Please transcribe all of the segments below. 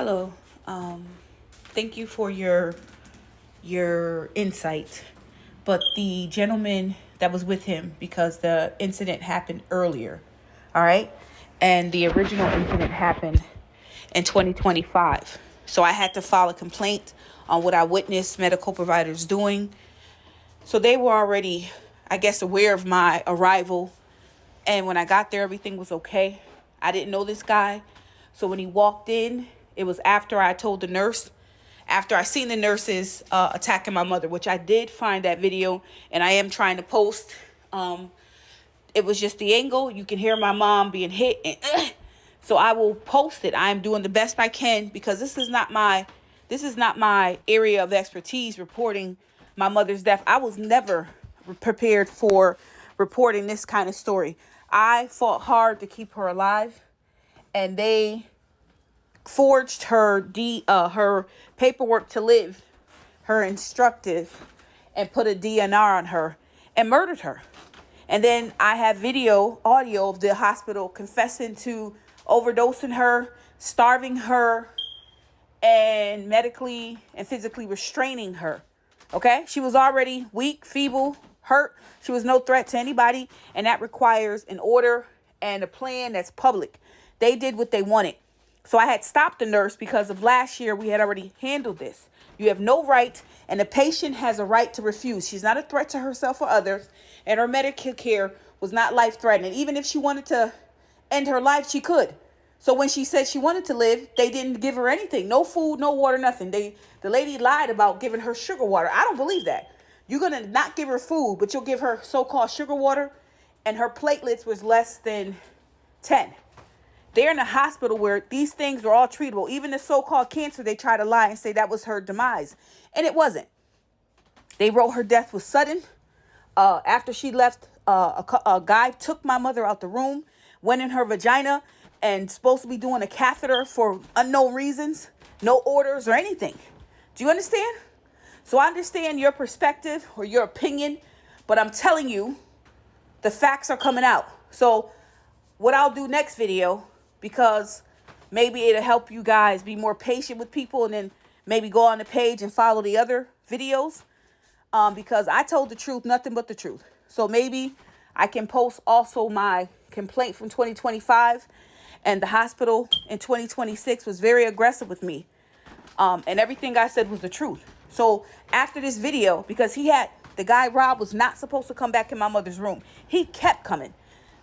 Hello. Thank you for your insight. But the gentleman that was with him, because the incident happened earlier, all right? And the original incident happened in 2025. So I had to file a complaint on what I witnessed medical providers doing. So they were already, I guess, aware of my arrival. And when I got there, everything was okay. I didn't know this guy. So when he walked in, it was after I told the nurse, after I seen the nurses attacking my mother, which I did find that video and I am trying to post. It was just the angle. You can hear my mom being hit. So I will post it. I am doing the best I can because this is not my area of expertise, reporting my mother's death. I was never prepared for reporting this kind of story. I fought hard to keep her alive, and they forged her paperwork to live, her instructive, and put a DNR on her and murdered her. And then I have audio of the hospital confessing to overdosing her, starving her, and medically and physically restraining her. Okay? She was already weak, feeble, hurt. She was no threat to anybody. And that requires an order and a plan that's public. They did what they wanted. So I had stopped the nurse because of last year we had already handled this. You have no right, and the patient has a right to refuse. She's not a threat to herself or others, and her medical care was not life-threatening. Even if she wanted to end her life, she could. So when she said she wanted to live, they didn't give her anything. No food, no water, nothing. The lady lied about giving her sugar water. I don't believe that. You're going to not give her food, but you'll give her so-called sugar water, and her platelets was less than 10. They're in a hospital where these things are all treatable. Even the so-called cancer, they try to lie and say that was her demise. And it wasn't. They wrote her death was sudden. After she left, a guy took my mother out the room, went in her vagina, and supposed to be doing a catheter for unknown reasons. No orders or anything. Do you understand? So I understand your perspective or your opinion, but I'm telling you, the facts are coming out. So what I'll do next video, because maybe it'll help you guys be more patient with people, and then maybe go on the page and follow the other videos, because I told the truth, nothing but the truth. So maybe I can post also my complaint from 2025, and the hospital in 2026 was very aggressive with me, and everything I said was the truth. So after this video, because the guy Rob was not supposed to come back in my mother's room, he kept coming.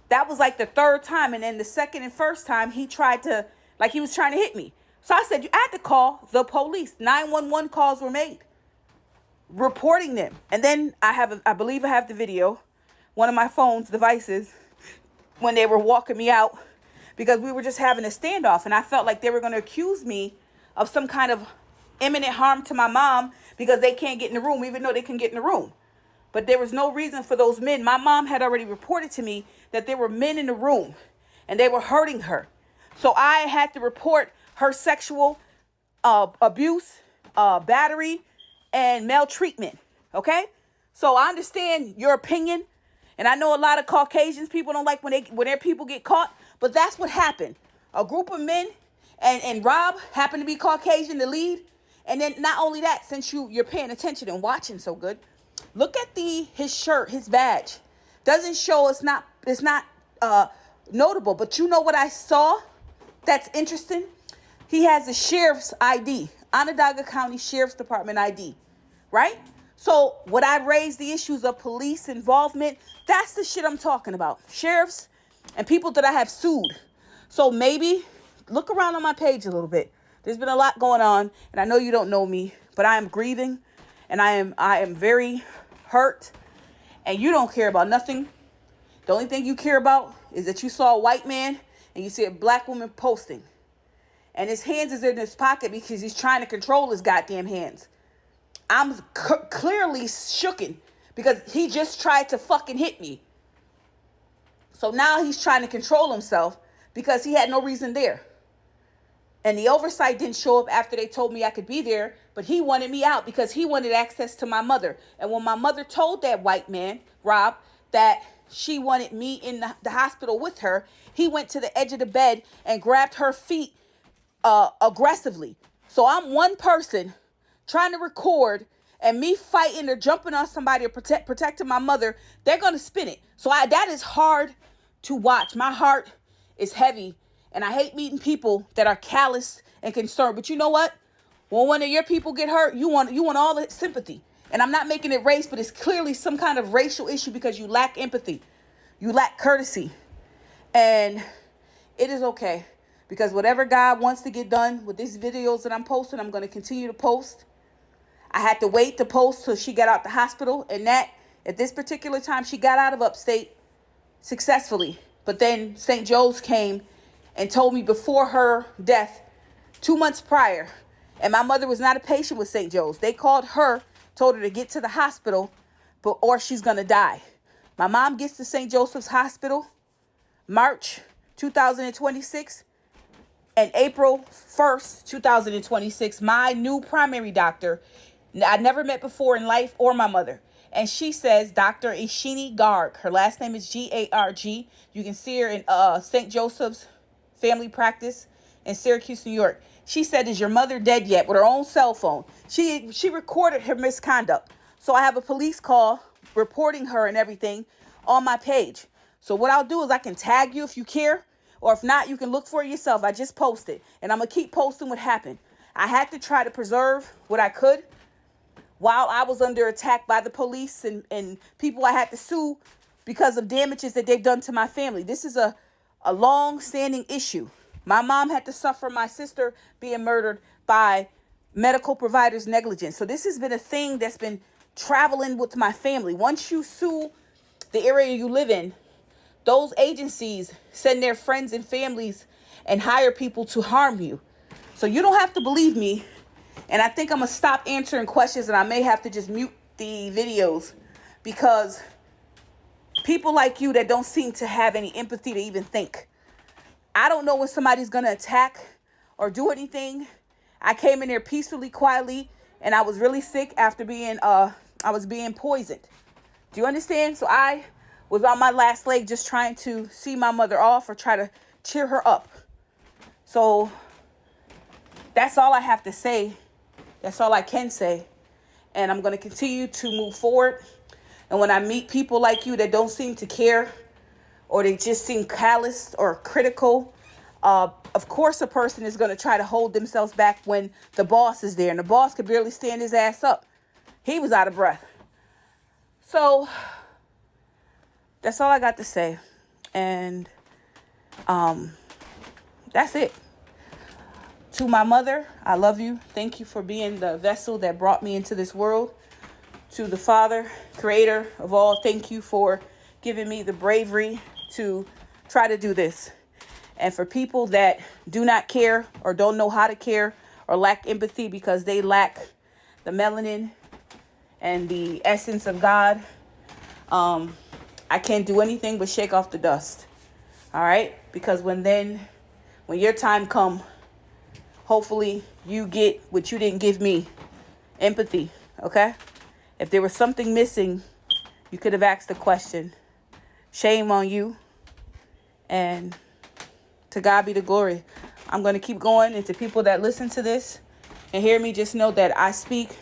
That was like the third time. And then the second and first time he was trying to hit me. So I said, you had to call the police. 911 calls were made, reporting them. And then I believe I have the video, one of my phone's devices, when they were walking me out, because we were just having a standoff. And I felt like they were going to accuse me of some kind of imminent harm to my mom because they can't get in the room, even though they can get in the room. But there was no reason for those men. My mom had already reported to me that there were men in the room and they were hurting her. So I had to report her sexual abuse, battery, and maltreatment. Okay? So I understand your opinion. And I know a lot of Caucasians, people don't like when their people get caught. But that's what happened. A group of men, and Rob happened to be Caucasian, the lead. And then not only that, since you're paying attention and watching so good, look at his shirt, his badge. Doesn't show, it's not notable. But you know what I saw that's interesting? He has a sheriff's ID, Onondaga County Sheriff's Department ID, right? So when I raise the issues of police involvement, that's the shit I'm talking about. Sheriffs and people that I have sued. So maybe look around on my page a little bit. There's been a lot going on, and I know you don't know me, but I am grieving, and I am very hurt, and you don't care about nothing. The only thing you care about is that you saw a white man and you see a black woman posting, and his hands is in his pocket because he's trying to control his goddamn hands. I'm clearly shooken because he just tried to fucking hit me. So now he's trying to control himself because he had no reason there. And the oversight didn't show up after they told me I could be there, but he wanted me out because he wanted access to my mother. And when my mother told that white man, Rob, that she wanted me in the hospital with her, he went to the edge of the bed and grabbed her feet aggressively. So I'm one person trying to record, and me fighting or jumping on somebody or protecting my mother, they're going to spin it. So that is hard to watch. My heart is heavy, and I hate meeting people that are callous and concerned. But you know what? When one of your people get hurt, you want all the sympathy. And I'm not making it race, but it's clearly some kind of racial issue because you lack empathy. You lack courtesy. And it is okay, because whatever God wants to get done with these videos that I'm posting, I'm going to continue to post. I had to wait to post till she got out the hospital, and that at this particular time she got out of upstate successfully. But then St. Joe's came and told me before her death 2 months prior, and my mother was not a patient with St. Joe's. They called her, told her to get to the hospital, or she's going to die. My mom gets to St. Joseph's Hospital March 2026, and April 1st, 2026, my new primary doctor, I never met before in life, or my mother. And she says, Dr. Ishini Garg. Her last name is Garg. You can see her in St. Joseph's Family Practice in Syracuse, New York. She said, is your mother dead yet? With her own cell phone. She recorded her misconduct. So I have a police call reporting her and everything on my page. So what I'll do is I can tag you if you care, or if not, you can look for it yourself. I just posted, and I'm going to keep posting what happened. I had to try to preserve what I could while I was under attack by the police and people I had to sue because of damages that they've done to my family. This is a long-standing issue. My mom had to suffer my sister being murdered by medical providers' negligence. So this has been a thing that's been traveling with my family. Once you sue the area you live in, those agencies send their friends and families and hire people to harm you. So you don't have to believe me. And I think I'm going to stop answering questions, and I may have to just mute the videos, because people like you that don't seem to have any empathy to even think. I don't know when somebody's going to attack or do anything. I came in there peacefully, quietly, and I was really sick after I was being poisoned. Do you understand? So I was on my last leg just trying to see my mother off or try to cheer her up. So that's all I have to say. That's all I can say. And I'm going to continue to move forward. And when I meet people like you that don't seem to care, or they just seem callous or critical, of course a person is going to try to hold themselves back when the boss is there. And the boss could barely stand his ass up. He was out of breath. So that's all I got to say. And that's it. To my mother, I love you. Thank you for being the vessel that brought me into this world. To the Father, creator of all, thank you for giving me the bravery to try to do this. And for people that do not care or don't know how to care or lack empathy because they lack the melanin and the essence of God, I can't do anything but shake off the dust. All right? Because when your time comes, hopefully you get what you didn't give me, empathy, okay? If there was something missing, you could have asked the question. Shame on you. And to God be the glory. I'm going to keep going. And to people that listen to this and hear me, just know that I speak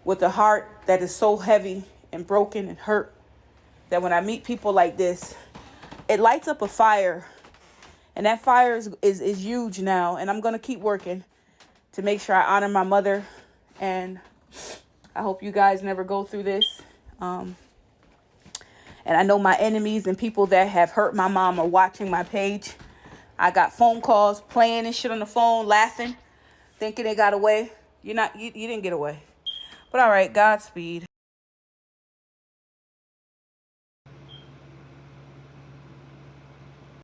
with a heart that is so heavy and broken and hurt, that when I meet people like this, it lights up a fire. And that fire is huge now. And I'm going to keep working to make sure I honor my mother. And I hope you guys never go through this. And I know my enemies and people that have hurt my mom are watching my page. I got phone calls, playing and shit on the phone, laughing, thinking they got away. You didn't get away. But all right, Godspeed.